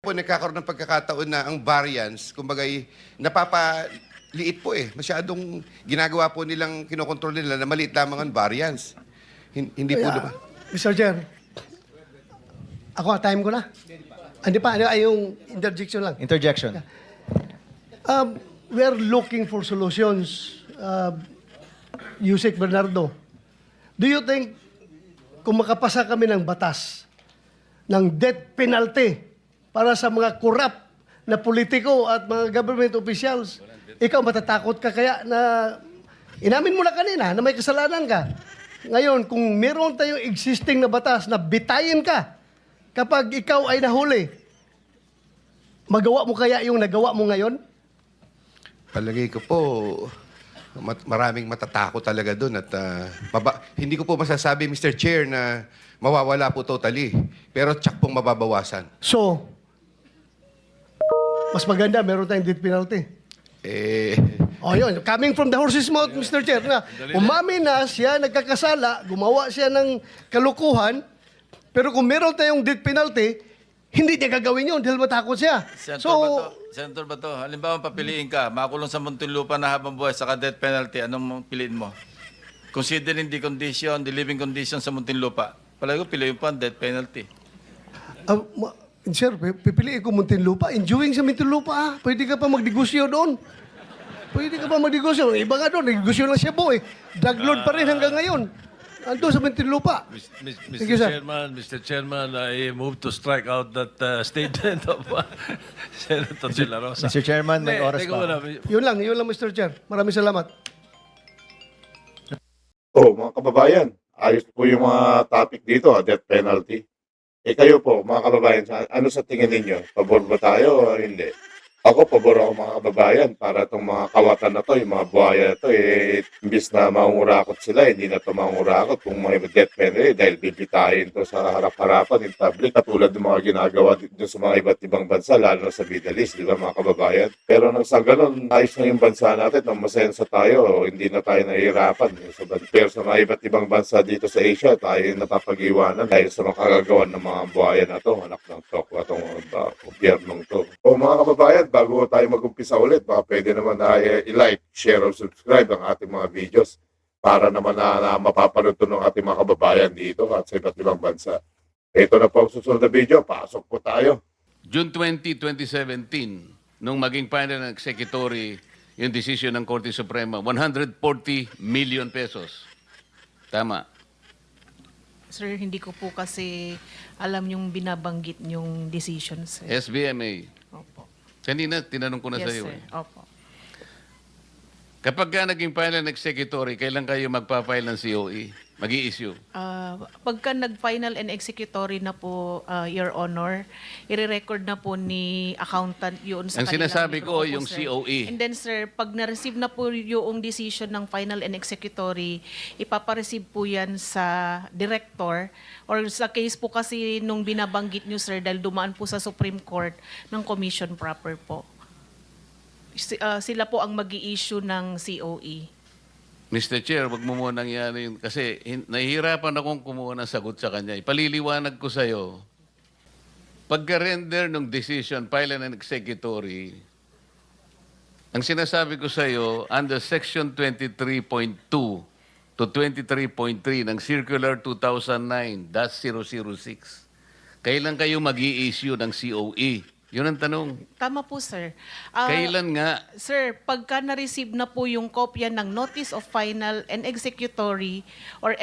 po nagkakaroon ng pagkakataon na ang variance, kumbaga napapaliit po eh. Masyadong ginagawa po nilang kinokontrol nila na maliit lamang ang variance. Hindi po diba? Mr. Chair, ako, time ko na. Hindi pa, ay yung interjection lang. Interjection. We are looking for solutions. Yusek Bernardo, do you think kung makapasa kami ng batas ng death penalty para sa mga corrupt na politiko at mga government officials, ikaw matatakot ka kaya na inamin mo na kanina na may kasalanan ka. Ngayon, kung meron tayong existing na batas na bitayin ka kapag ikaw ay nahuli, magawa mo kaya yung nagawa mo ngayon? Palagay ko po, maraming matatakot talaga doon at hindi ko po masasabi, Mr. Chair, na mawawala po totally. Pero tsak pong mababawasan. So, mas maganda, meron tayong death penalty. O yun, coming from the horse's mouth, Mr. Chair, na umamin na siya, nagkakasala, gumawa siya ng kalukuhan, pero kung meron tayong death penalty, hindi niya gagawin yun dahil matakot siya. Senator Bato, halimbawa papiliin ka, makulong sa Muntinlupa na habang buhay sa death penalty, anong piliin mo? Considering the living condition sa Muntinlupa, palagi ko piliin pa ang death penalty. Sir, pipiliin ko Muntinlupa. Enjoying sa Muntinlupa, pwede ka pa magdegosyo doon. Pwede ka pa magdegosyo. Iba nga doon, negosyo lang siya boy. Drug lord pa rin hanggang ngayon. Ando sa Muntinlupa. Mr. Chairman, I move to strike out that statement of Senator De La Rosa. Mr. Chairman, may oras pa. Yun lang, Mr. Chair. Maraming salamat. Mga kababayan, ayos po yung mga topic dito, death penalty. Kayo po, mga kababayan, ano sa tingin ninyo? Pabor ba tayo o hindi? Ako, pabor ako mga kababayan para itong mga kawatan na to, yung mga buhaya na to, imbis na mangurakot sila, hindi na ito mangurakot kung may death penalty dahil bibitayin to sa harap-harapan in public, katulad ng mga ginagawa dito sa mga iba't ibang bansa, lalo na sa Middle East, di ba mga kababayan? Pero nang sa ganun, ayos na yung bansa natin, nang masenso tayo, hindi na tayo nahihirapan. Pero sa mga iba't ibang bansa dito sa Asia, tayo napapag-iwanan dahil sa mga kagagawan ng mga buhaya na to, anak ng tokwa, itong gobyernong to. Mga kababayan, bago tayo mag-umpisa ulit, baka pwede naman na i-like, share, o subscribe ang ating mga videos para naman na mapapanood ng ating mga kababayan dito at sa iba't ibang bansa. Ito na po ang susunod na video. Pasok po tayo. June 20, 2017, nung maging final and executory yung decision ng Korte Suprema, 140 million pesos. Tama. Sir, hindi ko po kasi alam yung binabanggit yung decision, sir. SBMA. Opo. Kanina, tinanong ko na Yes, sa iyo. sir. Opo. Kapag ka naging final and executory, kailan kayo magpa-file ng COE? Mag-i-issue? Pagka nag-final and executory na po, Your Honor, i-record na po ni accountant yun sa Ang kanilang sinasabi libro. ko, Opo, yung sir. COE. And then, sir, pag na-receive na po yung decision ng final and executory, ipapareceive po yan sa director or sa case po kasi nung binabanggit nyo, sir, dahil dumaan po sa Supreme Court ng commission proper po. Sila po ang mag-i-issue ng COE. Mr. Chair, wag mo munang yan yun. Kasi nahihirapan akong kumuha ng sagot sa kanya. Ipaliliwanag ko sa iyo. Pagka-render ng decision, file and executory, ang sinasabi ko sa iyo, under Section 23.2 to 23.3 ng Circular 2009-006, kailan kayo mag-i-issue ng COE? Yun ang tanong. Tama po, sir. Kailan nga? Sir, pagka na-receive na po yung kopya ng Notice of Final and Executory or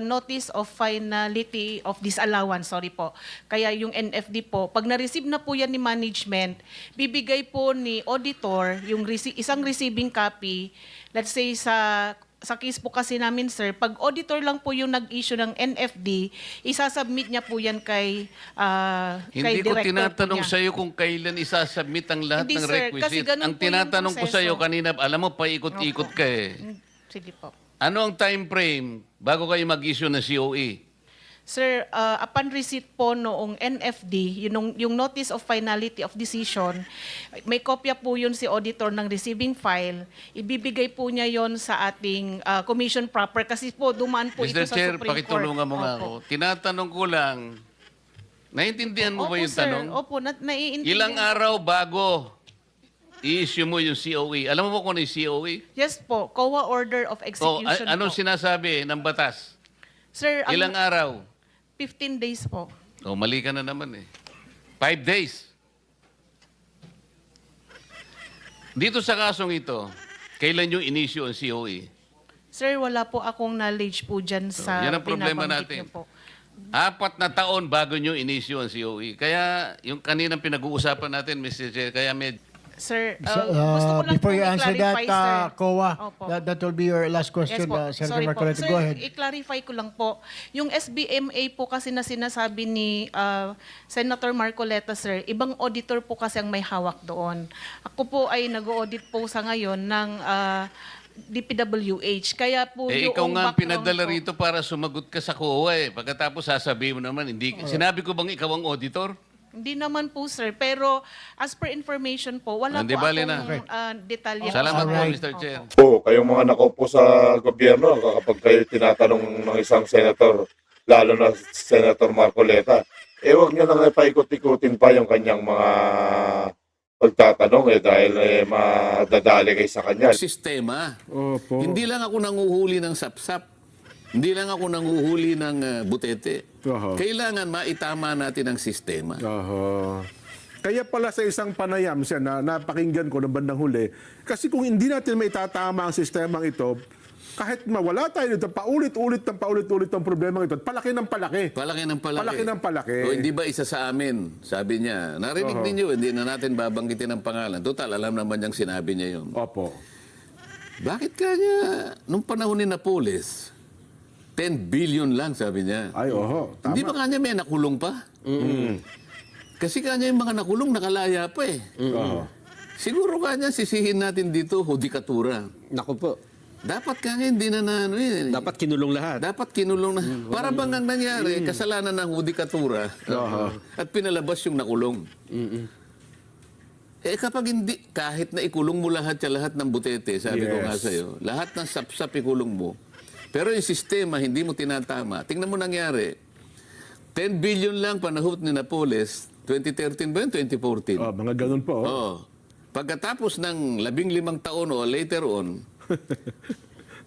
Notice of Finality of Disallowance, sorry po. Kaya yung NFD po, pag na-receive na po yan ni management, bibigay po ni auditor yung isang receiving copy, let's say sa case po kasi namin, sir, pag auditor lang po yung nag-issue ng NFD, isasubmit niya po yan kay Hindi ko director tinatanong po niya. sa iyo kung kailan isasubmit ang lahat Hindi, ng sir, kasi requisite. ganun Ang po yung tinatanong ko sa iyo proseso. kanina, alam mo, paikot-ikot ka eh. Sige po. Ano ang time frame bago kayo mag-issue ng COE? Sir, upon receipt po noong NFD, yung Notice of Finality of Decision, may kopya po yun si auditor ng receiving file. Ibibigay po niya yon sa ating commission proper kasi po dumaan po ito Mr. sa Chair, Supreme Court. pakitulungan mo nga Opo. ako. Tinatanong ko lang, Naintindihan mo Opo, ba yung sir. tanong? Opo, naiintindihan. Ilang araw bago i-issue mo yung COE? Alam mo ba kung ano yung COE? Yes po, COA Order of O, Execution anong po. sinasabi ng batas? Sir, ang Ilang araw? 15 days po. O, mali ka na naman eh. 5 days. Dito sa kasong ito, kailan yung in-issue ang COE? Sir, wala po akong knowledge po dyan sa yan ang problema binabanggit natin. niyo po. 4 na taon bago nyo in-issue ang COE. Kaya yung kaninang pinag-uusapan natin, Mr. Chair, kaya Sir, So, gusto ko lang before po you answer that, i-clarify, sir. COA, Opo. that will be your last question, Yes po. Senator Sorry po. Marcoleta. Sir, Go ahead. i-clarify ko lang po. Yung SBMA po kasi na sinasabi ni Senator Marcoleta, sir, ibang auditor po kasi ang may hawak doon. Ako po ay nag-audit po sa ngayon ng DPWH. Kaya po Eh, yung ikaw nga ang background pinadala ko- rito para sumagot ka sa COA eh. Pagkatapos sasabihin mo naman, hindi. Sinabi ko bang ikaw ang auditor? Hindi naman po, sir. Pero as per information po, wala Hindi po bali akong detalye. Salamat po, Alright. Mr. Chair. Po, kayong mga nakaupo sa gobyerno, kapag kayo tinatanong ng isang senator, lalo na Senator Marcoleta, huwag niyo nang paikot-ikutin pa yung kanyang mga pagtatanong dahil madadali kayo sa kanya. Sistema. Hindi lang ako nanguhuli ng sapsap. Hindi lang ako nanguhuli ng butete. Kailangan maitama natin ang sistema. Kaya pala sa isang panayam siya na napakinggan ko ng bandang huli, kasi kung hindi natin may tatama ang sistemang ito, kahit mawala tayo dito, paulit-ulit ang problema ito, palaki ng palaki. Palaki ng palaki. Palaki ng palaki. O, hindi ba isa sa amin? Sabi niya. Narinig ninyo, hindi na natin babanggitin ang pangalan. Total, alam naman niyang sinabi niya yun. Opo. Bakit kanya, nung panahon ni Napoles, 10 billion lang, sabi niya. Ay, oho. Tama. Hindi ba kanya may nakulong pa? Kasi kanya yung mga nakulong nakalaya pa eh. Oho. Siguro kanya sisihin natin dito, hudikatura. Naku po. Dapat kanya hindi na ano eh. Dapat kinulong lahat. Dapat kinulong na. Para bang ang nangyari, kasalanan ng hudikatura at pinalabas yung nakulong. Eh kapag hindi, kahit na ikulong mo lahat sa lahat ng butete, sabi ko nga sa'yo, lahat ng sapsap ikulong mo, pero yung sistema hindi mo tinatama. Tingnan mo nangyari. 10 billion lang panahon ni Napoles, 2013 ba yun? 2014? Oh, mga ganun po. Oo. Pagkatapos ng 15 taon o later on,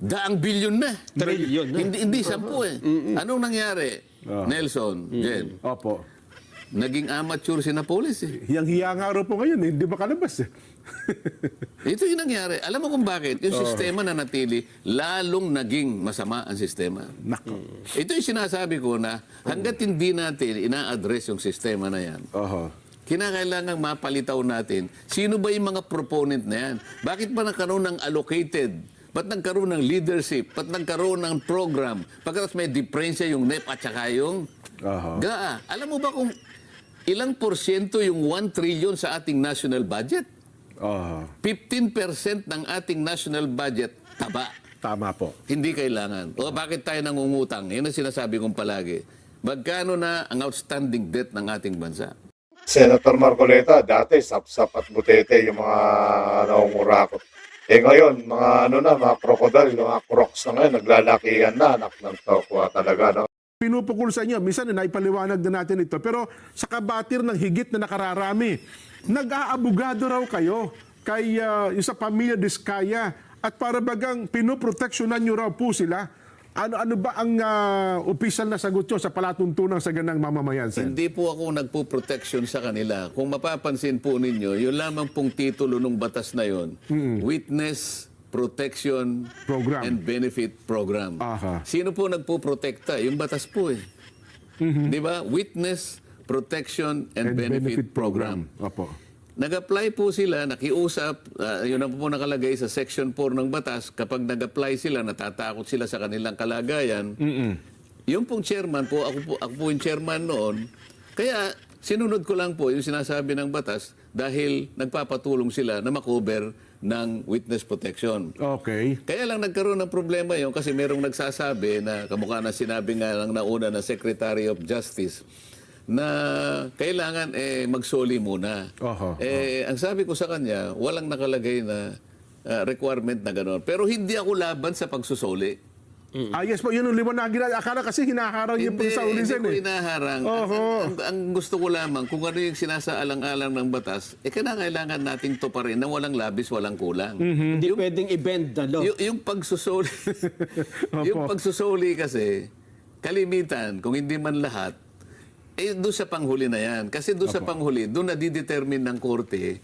daang bilyon na. Trillion na. Hindi 10 eh. Anong nangyari? Nelson, Jen, Opo. naging amateur si Napoles eh. Hiyang-hiya nga raw po ngayon, hindi makalabas. Ito yung nangyari. Alam mo kung bakit? Yung sistema na natili, lalong naging masama ang sistema. Nako. Ito yung sinasabi ko na hanggat hindi natin ina-address yung sistema na yan, Oho. kinakailangan mapalitaw natin sino ba yung mga proponent na yan. Bakit ba nagkaroon ng allocated? Ba't nagkaroon ng leadership? Ba't nagkaroon ng program? Pagkatapos may diferensya yung NEP at saka yung GAA. Alam mo ba kung ilang porsyento yung 1 trillion sa ating national budget? 15% ng ating national budget, taba. Tama po. Hindi kailangan. O bakit tayo nangungutang? Yan ang sinasabi kong palagi. Magkano na ang outstanding debt ng ating bansa? Senator Marcoleta, dati sapsap at butete yung mga nangungurakot. Ngayon, mga crocodile, mga crocs na ngayon, naglalakihan na, anak ng tokwa talaga, no? Pinupukul sa inyo, minsan naipaliwanag na natin ito, pero sa kabatir ng higit na nakararami, nag-aabogado raw kayo kay yung sa pamilya Diskaya at para bagang pinoproteksyonan nyo raw po sila. Ano ba ang opisyal na sagot nyo sa palatuntunan sa ganang mamamayan, Sen? Hindi po ako nagpo-protection sa kanila. Kung mapapansin po ninyo, yun lamang pong titulo ng batas na yun, Witness Protection Program. and Benefit Program. Aha. Sino po nagpo-protekta? Yung batas po eh. Di ba? Witness Protection and Benefit Program. Opo. Nag-apply po sila, nakiusap, yun ang po nakalagay sa Section 4 ng batas, kapag nag-apply sila, natatakot sila sa kanilang kalagayan. Yung pong chairman po, ako po yung chairman noon, kaya sinunod ko lang po yung sinasabi ng batas dahil nagpapatulong sila na makover ng witness protection. Okay. Kaya lang nagkaroon ng problema yun kasi merong nagsasabi na kamukha na sinabi nga lang nauna na Secretary of Justice na kailangan magsoli muna. Ang sabi ko sa kanya, walang nakalagay na requirement na gano'n. Pero hindi ako laban sa pagsusoli. Yes po, yun ang liwanagin natin. Akala kasi hinaharang yung Hindi, pagsaulisan hindi ko eh. inaharang. Oho. Ang gusto ko lamang, kung ano yung sinasaalang-alang ng batas, kailangan nating tuparin na walang labis, walang kulang. Hindi pwedeng i-bend the law. Yung pagsusuli, yung pagsusuli kasi, kalimitan, kung hindi man lahat, doon sa panghuli na yan. Kasi doon sa panghuli, doon nadidetermine ng korte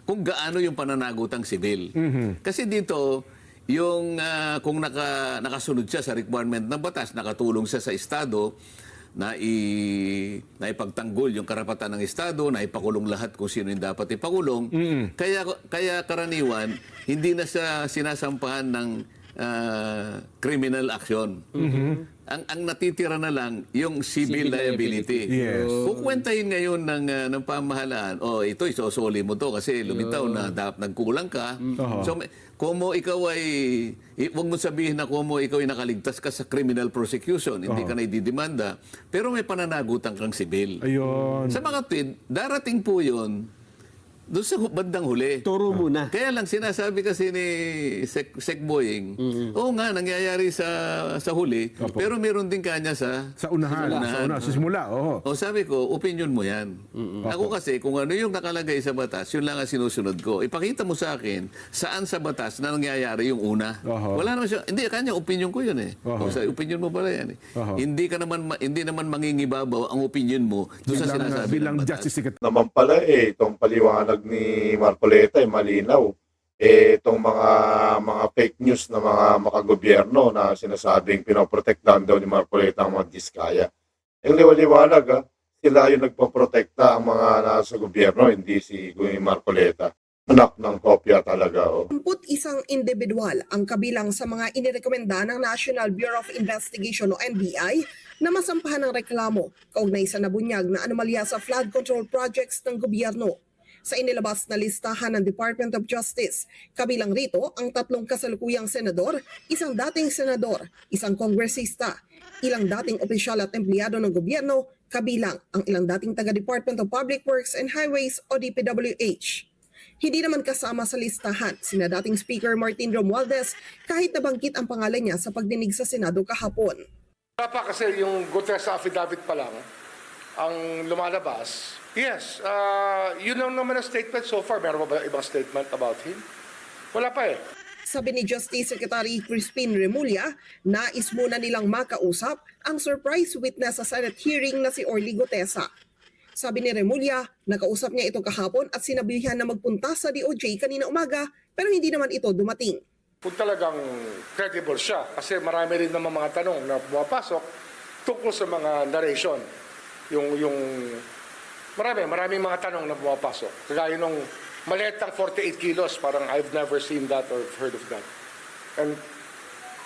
kung gaano yung pananagutang sibil. Kasi dito, yung kung nakasunod siya sa requirement ng batas, nakatulong siya sa Estado, na ipagtanggol yung karapatan ng Estado, na ipakulong lahat kung sino yung dapat ipakulong. Kaya karaniwan, hindi na siya sinasampahan ng criminal action. Ang natitira na lang yung civil liability. Yes. Kukwentahin ngayon ng pamahalaan, ito isosoli mo to kasi lumitaw na nagkulang ka. So kumo ikaw ay wag mo sabihin na kumo ikaw ay nakaligtas ka sa criminal prosecution, hindi ka na ididemanda, pero may pananagutan kang sibil. Ayun. Sa mga tweet, darating po 'yon doon sa bandang huli. Turo muna. Kaya lang sinasabi kasi ni Sec Boying, oo nga, nangyayari sa huli, pero meron din kanya sa Sa unahan. Sa simula. Oo. O sabi ko, opinion mo yan. Ako kasi, kung ano yung nakalagay sa batas, yun lang ang sinusunod ko. Ipakita mo sa akin, saan sa batas na nangyayari yung una. Wala naman siya. Hindi, kanya, opinion ko yun eh. O sa opinion mo pala yan eh. Hindi naman mangingibabaw ang opinion mo doon sa sinasabi Bilang ng batas. Justice Secretary. Naman pala itong paliwanag ni Marcoleta malinaw. Itong mga fake news na mga makagobyerno na sinasabing pinoprotektahan daw ni Marcoleta ang mga diskaya. Yung liwanag, sila yung nagpoprotekta ang mga nasa gobyerno, hindi si Marcoleta. Anak ng kopya talaga. 21 individual ang kabilang sa mga inirekomenda ng National Bureau of Investigation o NBI na masampahan ng reklamo kaugnay sa nabunyag na anomalya sa flood control projects ng gobyerno. Sa inilabas na listahan ng Department of Justice, kabilang rito ang 3 kasalukuyang senador, isang dating senador, isang kongresista, ilang dating opisyal at empleyado ng gobyerno, kabilang ang ilang dating taga-Department of Public Works and Highways o DPWH. Hindi naman kasama sa listahan sina dating Speaker Martin Romualdez kahit nabanggit ang pangalan niya sa pagdinig sa Senado kahapon. Kasi yung Gutierrez affidavit pa lang ang lumalabas. Yes, yun lang naman ang statement so far. Meron ba ibang statement about him? Wala pa eh. Sabi ni Justice Secretary Crispin Remulla, nais muna nilang makausap ang surprise witness sa Senate hearing na si Orly Gutesa. Sabi ni Remulla, nakausap niya ito kahapon at sinabihan na magpunta sa DOJ kanina umaga pero hindi naman ito dumating. Kung talagang credible siya, kasi marami rin naman mga tanong na pumapasok tungkol sa mga narration. Maraming mga tanong na pumapasok. Kagaya nung maletang 48 kilos, parang I've never seen that or heard of that. And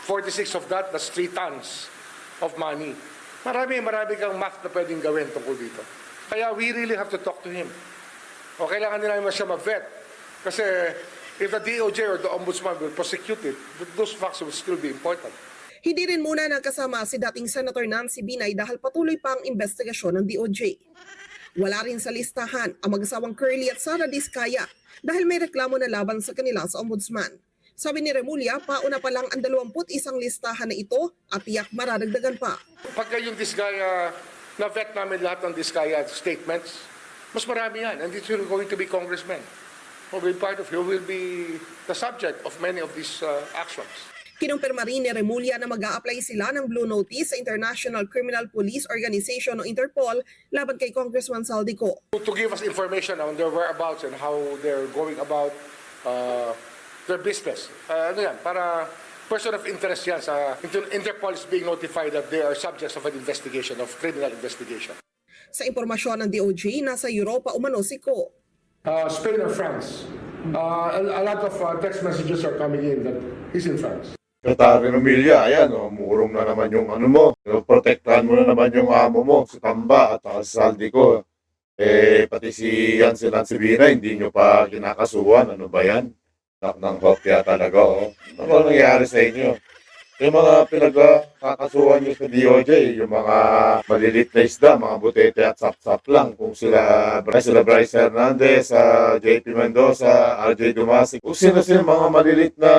46 of that, that's 3 tons of money. Marami kang math na pwedeng gawin tungkol dito. Kaya we really have to talk to him. O kailangan nila naman siya ma-vet. Kasi if the DOJ or the Ombudsman will prosecute it, those facts will still be important. Hindi rin muna nakasama si dating Senator Nancy Binay dahil patuloy pa ang investigasyon ng DOJ. Wala rin sa listahan ang mag-asawang Curly at Sara Diskaya dahil may reklamo na laban sa kanila sa Ombudsman. Sabi ni Remulla, pauna pa lang ang 21 listahan na ito at tiyak maradagdagan pa. Pagka yung Diskaya, na-vet namin lahat ng Diskaya statements, mas marami yan. And it's going to be congressmen who will be part of, who will be the subject of many of these actions. Kinumpirma rin ni Remulla na mag-a-apply sila ng Blue Notice sa International Criminal Police Organization o Interpol laban kay Congressman Saldico. To give us information on their whereabouts and how they're going about their business. Para person of interest yan sa Interpol is being notified that they are subjects of an investigation, of criminal investigation. Sa impormasyon ng DOJ, nasa Europa umano si Ko. Spain or France. A lot of text messages are coming in that he's in France. Secretary Nomelia, ayan, murong na naman yung ano mo. Protektahan mo na naman yung amo mo, si Tamba at si Saldico. Pati si Nancy Binay, hindi nyo pa kinakasuhan. Ano ba yan? Ng kopya talaga, Ano ba nangyari sa inyo? Yung mga pinagkakasuhan nyo sa DOJ, yung mga malilit na isda, mga butete at sap-sap lang. Kung sila Bryce Hernandez, JP Mendoza, RJ Dumasig, kung sino-sino mga malilit na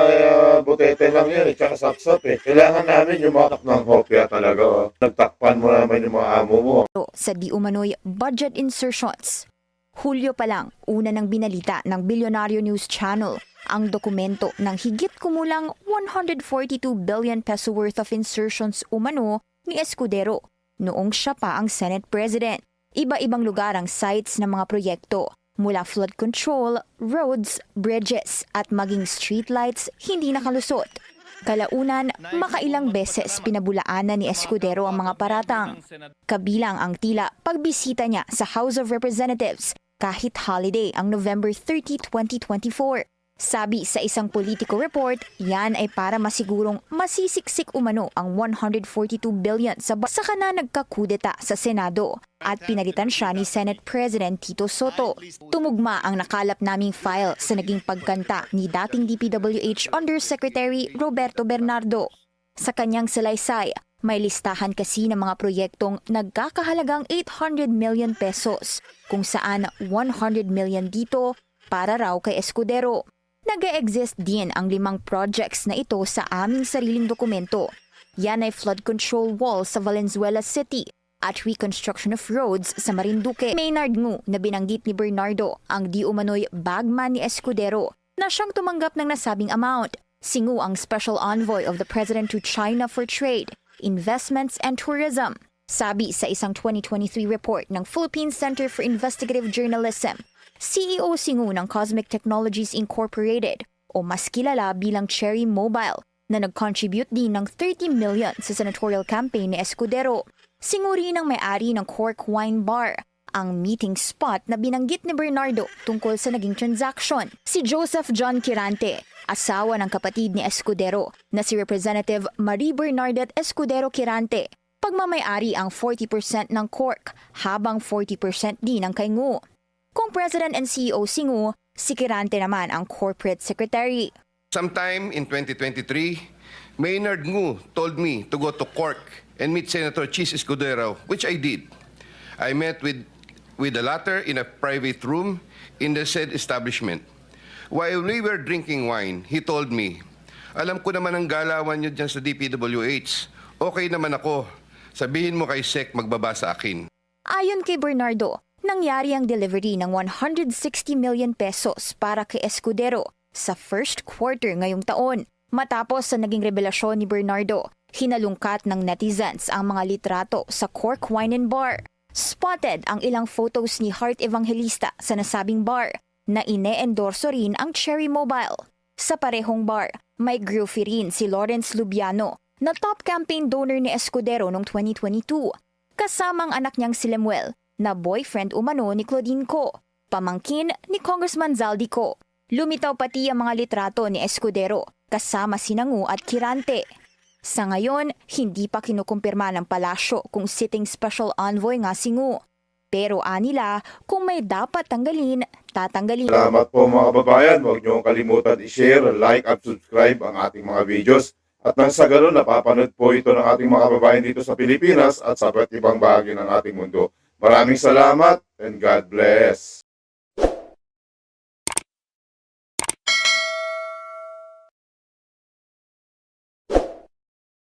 butete lang yan, tsaka sap-sap eh. Kailangan namin yung mga ng hopya talaga. Oh. Nagtakpan mo naman yung mga amo mo. Sa di umano'y budget insertions. Hulyo pa lang, una ng binalita ng Bilyonaryo News Channel ang dokumento ng higit kumulang 142 billion peso worth of insertions umano ni Escudero noong siya pa ang Senate President. Iba-ibang lugar ang sites ng mga proyekto, mula flood control, roads, bridges at maging streetlights hindi nakalusot. Kalaunan, makailang beses pinabulaanan ni Escudero ang mga paratang. Kabilang ang tila pagbisita niya sa House of Representatives kahit holiday ang November 30, 2024. Sabi sa isang Politico report, yan ay para masigurong masisiksik umano ang 142 billion sa na nagkakudeta sa Senado at pinalitan siya ni Senate President Tito Soto. Tumugma ang nakalap naming file sa naging pagkanta ni dating DPWH Undersecretary Roberto Bernardo. Sa kanyang salaysay, may listahan kasi ng mga proyektong nagkakahalagang 800 million pesos, kung saan 100 million dito para raw kay Escudero. Nag-e-exist din ang 5 projects na ito sa aming sariling dokumento. Yan ay flood control wall sa Valenzuela City at reconstruction of roads sa Marinduque. Maynard Ngu na binanggit ni Bernardo ang di umano'y bagman ni Escudero na siyang tumanggap ng nasabing amount. Si Ngu ang Special Envoy of the President to China for Trade, Investments and Tourism. Sabi sa isang 2023 report ng Philippine Center for Investigative Journalism, CEO si Ngu ng Cosmic Technologies Incorporated o mas kilala bilang Cherry Mobile na nag-contribute din ng 30 million sa senatorial campaign ni Escudero. Si Ngu rin ang may-ari ng Cork Wine Bar, ang meeting spot na binanggit ni Bernardo tungkol sa naging transaction. Si Joseph John Quirante, asawa ng kapatid ni Escudero na si Representative Marie Bernadette Escudero Quirante, pagmamay-ari ang 40% ng Cork habang 40% din ang kay Ngu. Kung President and CEO si Ngu, si Quirante naman ang Corporate Secretary. Sometime in 2023, Maynard Ngu told me to go to Cork and meet Senator Chis Escudero, which I did. I met with the latter in a private room in the said establishment. While we were drinking wine, he told me, "Alam ko naman ang galawan niyo dyan sa DPWH. Okay naman ako. Sabihin mo kay Sec magbaba sa akin." Ayon kay Bernardo, nangyari ang delivery ng 160 million pesos para kay Escudero sa first quarter ngayong taon. Matapos sa naging revelasyon ni Bernardo, hinalungkat ng netizens ang mga litrato sa Cork Wine and Bar. Spotted ang ilang photos ni Heart Evangelista sa nasabing bar na ine-endorso rin ang Cherry Mobile. Sa parehong bar, may groupie rin si Lawrence Lubiano na top campaign donor ni Escudero noong 2022. Kasamang anak niyang si Lemuel na boyfriend umano ni Claudine Co, pamangkin ni Congressman Zaldi Co. Lumitaw pati ang mga litrato ni Escudero kasama si Ngu at Quirante. Sa ngayon, hindi pa kinukumpirma ng palasyo kung sitting special envoy nga si Ngu. Pero anila, kung may dapat tanggalin, tatanggalin. Salamat po mga kababayan. Huwag niyo kalimutan i-share, like at subscribe ang ating mga videos. At nang sa ganun, napapanood po ito ng ating mga kababayan dito sa Pilipinas at sa iba't ibang bahagi ng ating mundo. Maraming salamat and God bless.